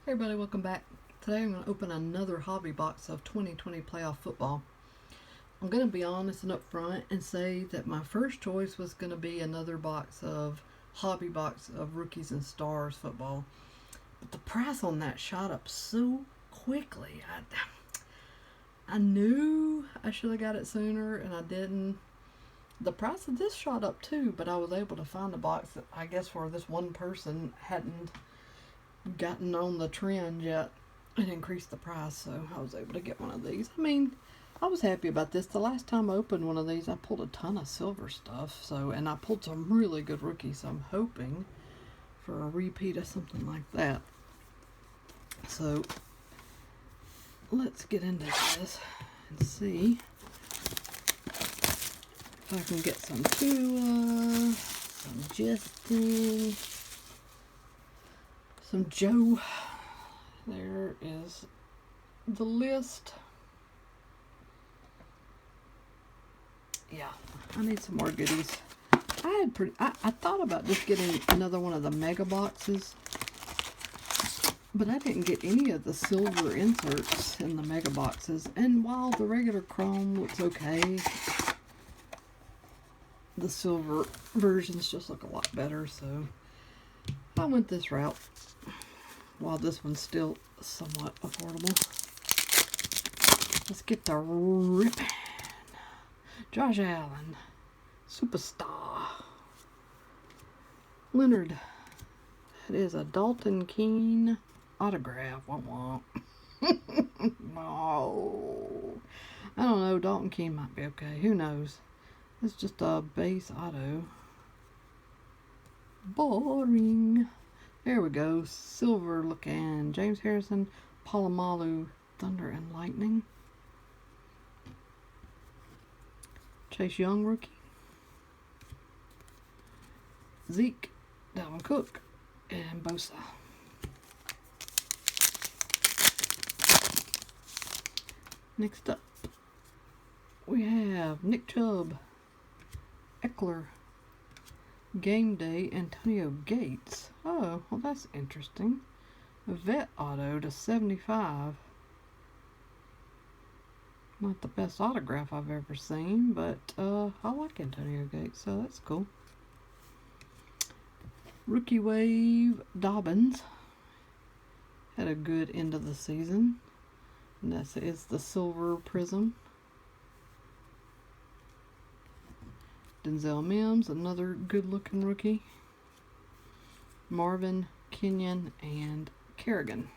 Hey everybody, welcome back. Today I'm going to open another hobby box of 2020 playoff football. I'm going to be honest and upfront and say that my first choice was going to be another hobby box of rookies and stars football. But the price on that shot up so quickly. I knew I should have got it sooner and I didn't. The price of this shot up too, but I was able to find a box that I guess where this one person hadn't gotten on the trend yet and increased the price, so I was able to get one of these. I mean, I was happy about this. The last time I opened one of these, I pulled a ton of silver stuff, and I pulled some really good rookies, so I'm hoping for a repeat of something like that. So let's get into this and see if I can get some Tua, some Justin, some Joe. There is the list. Yeah, I need some more goodies. I thought about just getting another one of the mega boxes, but I didn't get any of the silver inserts in the mega boxes. And while the regular chrome looks okay, the silver versions just look a lot better, so I went this route. While this one's still somewhat affordable. Let's get the ripping. Josh Allen. Superstar. Leonard. That is a Dalton Keene autograph. Womp womp. No. I don't know. Dalton Keene might be okay. Who knows? It's just a base auto. Boring. There we go. Silver looking. James Harrison, Palomalu, Thunder and Lightning. Chase Young rookie. Zeke, Dalvin Cook, and Bosa. Next up, we have Nick Chubb, Eckler, Game Day, Antonio Gates. Oh, well that's interesting. A vet auto to 75. Not the best autograph I've ever seen, but I like Antonio Gates, so that's cool. Rookie Wave, Dobbins. Had a good end of the season. And this is the Silver Prism. Denzel Mims, another good-looking rookie. Marvin, Kenyon, and Kerrigan.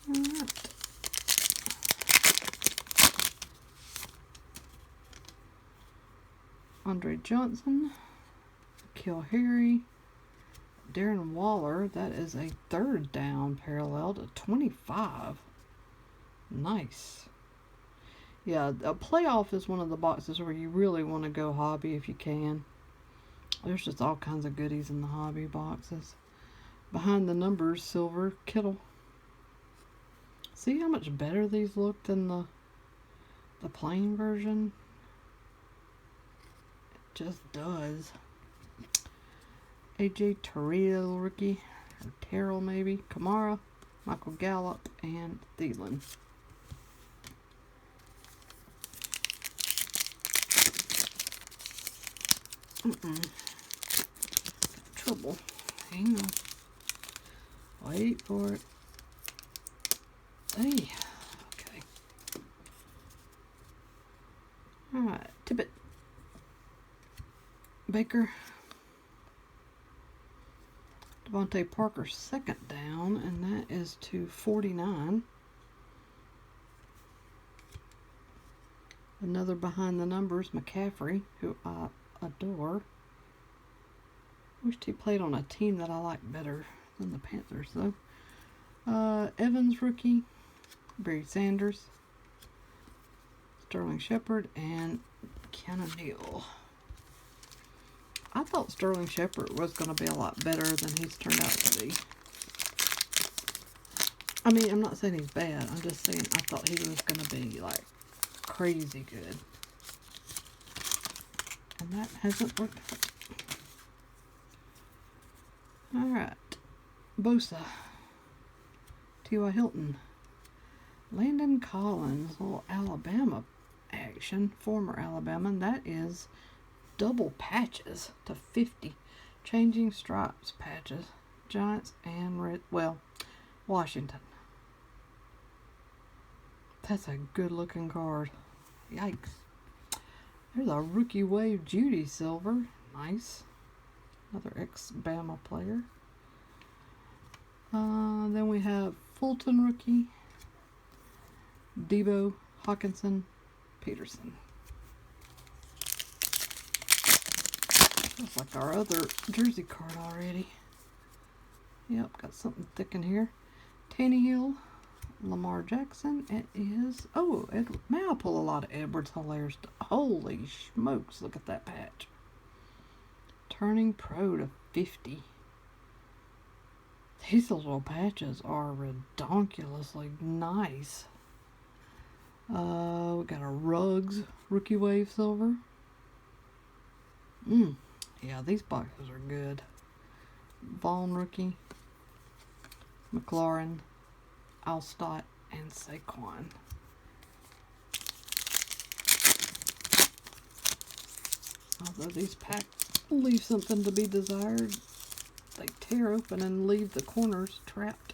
All right. Andre Johnson, Kill Harry, Darren Waller. That is a third down parallel to 25. Nice. Yeah, a playoff is one of the boxes where you really want to go hobby if you can. There's just all kinds of goodies in the hobby boxes. Behind the numbers, silver, Kittle. See how much better these look than the plain version? It just does. AJ Terrell rookie, or Terrell maybe. Kamara, Michael Gallup, and Thielen. Trouble. Hang on. Wait for it. Hey. Okay. Alright. Tippett. Baker. Devontae Parker second down, and that is to 49. Another behind the numbers, McCaffrey, who I adore. Wished he played on a team that I like better than the Panthers, though. Evans rookie, Barry Sanders, Sterling Shepard, and Keanu Neal. I thought Sterling Shepard was going to be a lot better than he's turned out to be. I mean, I'm not saying he's bad. I'm just saying I thought he was going to be, like, crazy good. And that hasn't worked out. Alright. Bosa, T.Y. Hilton, Landon Collins, little Alabama action, former Alabama, and that is double patches to 50. Changing stripes patches, Giants and Washington. That's a good looking card. Yikes. There's a rookie wave Judy Silver. Nice. Another ex-Bama player. Then we have Fulton rookie, Debo, Hawkinson, Peterson. Looks like our other jersey card already. Yep, got something thick in here. Tannehill, Lamar Jackson. It is, may I pull a lot of Edwards Hilaire stuff? Holy smokes, look at that patch. Turning pro to 50. These little patches are redonkulously nice. We got a Ruggs rookie wave silver. Yeah, these boxes are good. Vaughn rookie, McLaurin, Alstott, and Saquon. Although these packs leave something to be desired, they tear open and leave the corners trapped.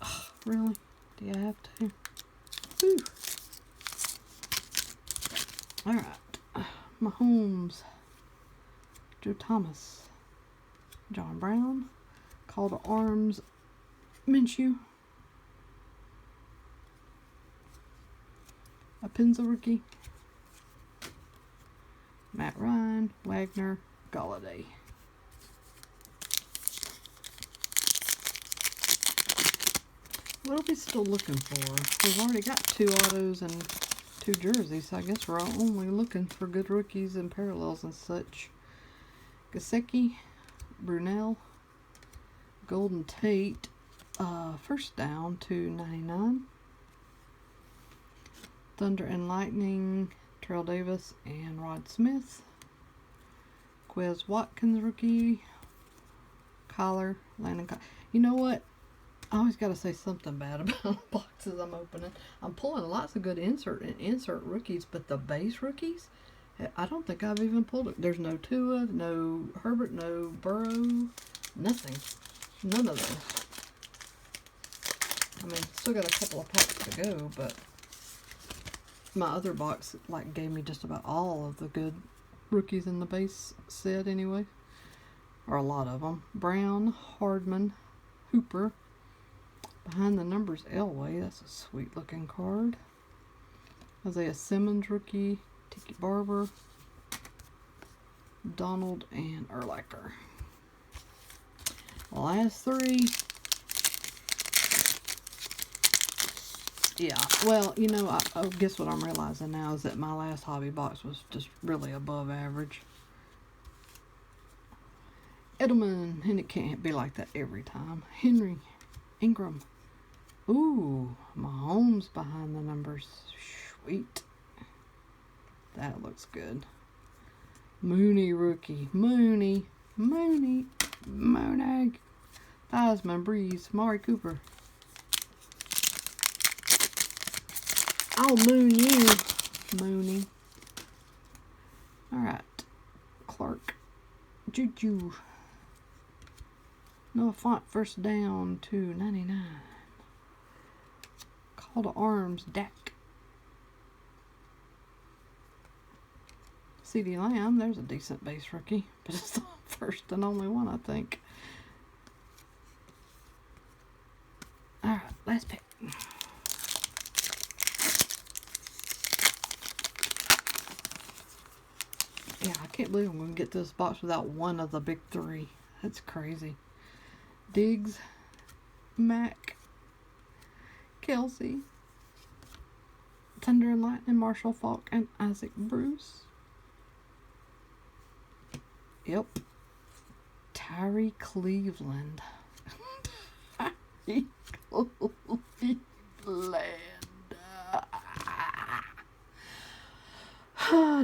Oh, really? Do you have to? Whew. Alright. Mahomes, Joe Thomas, John Brown, Call to Arms, Minshew, a Pinza rookie, Matt Ryan, Wagner, Galladay. What are we still looking for? We've already got 2 autos and 2 jerseys, so I guess we're only looking for good rookies and parallels and such. Gesicki, Brunell, Golden Tate, first down to 99. Thunder and Lightning, Terrell Davis and Rod Smith. Quez Watkins rookie, Collar, Landon Collar. You know what? I always got to say something bad about boxes I'm opening. I'm pulling lots of good insert rookies, but the base rookies, I don't think I've even pulled it. There's no Tua, no Herbert, no Burrow, nothing. None of those. I mean, still got a couple of packs to go, but my other box gave me just about all of the good rookies in the base set anyway, or a lot of them. Brown, Hardman, Hooper. Behind the numbers, Elway. That's a sweet looking card. Isaiah Simmons rookie, Tiki Barber, Donald, and Urlacher. Last 3. Yeah, well, you know, I guess what I'm realizing now is that my last hobby box was just really above average. Edelman, and it can't be like that every time. Henry, Ingram. Ooh, Mahomes behind the numbers. Sweet. That looks good. Mooney rookie. Mooney. Theismann, Breeze, Mari Cooper. I'll moon you, Mooney. Alright. Clark. Juju. Noah Font first down to 99. Call to Arms, Dak. CeeDee Lamb, there's a decent base rookie, but it's the first and only one, I think. Alright, last pick. Yeah, I can't believe I'm going to get this box without one of the big 3. That's crazy. Diggs, Mac, Kelsey, Thunder and Lightning, Marshall Faulk, and Isaac Bruce. Yep. Tyree Cleveland. Tyree Cleveland.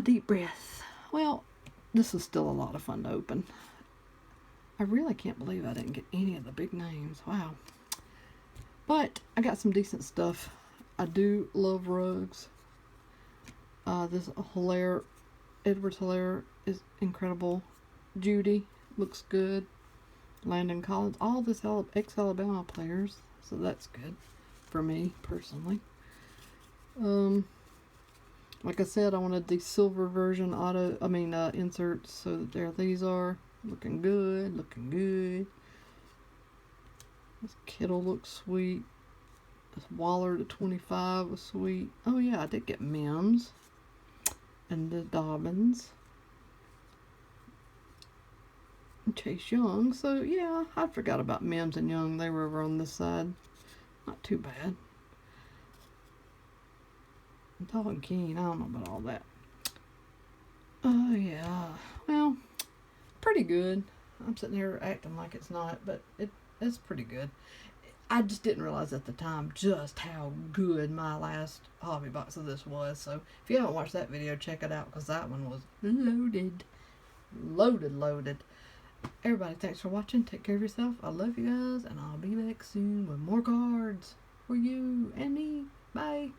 Deep breath. Well, this is still a lot of fun to open. I really can't believe I didn't get any of the big names. Wow. But I got some decent stuff. I do love rugs. This Edwards Hilaire is incredible. Judy looks good. Landon Collins, all this ex-Alabama players, so that's good for me personally. Like I said, I wanted the silver version inserts, so there these are. Looking good, looking good. This Kittle looks sweet. This Waller to 25 was sweet. Oh yeah, I did get Mims. And the Dobbins. And Chase Young. So yeah, I forgot about Mims and Young. They were over on this side. Not too bad. And Dalton Keene, I don't know about all that. Oh yeah. Well, pretty good. I'm sitting here acting like it's not, but it's pretty good. I just didn't realize at the time just how good my last hobby box of this was. So if you haven't watched that video, check it out, because that one was loaded. Loaded. Everybody, thanks for watching. Take care of yourself. I love you guys, and I'll be back soon with more cards for you and me. Bye.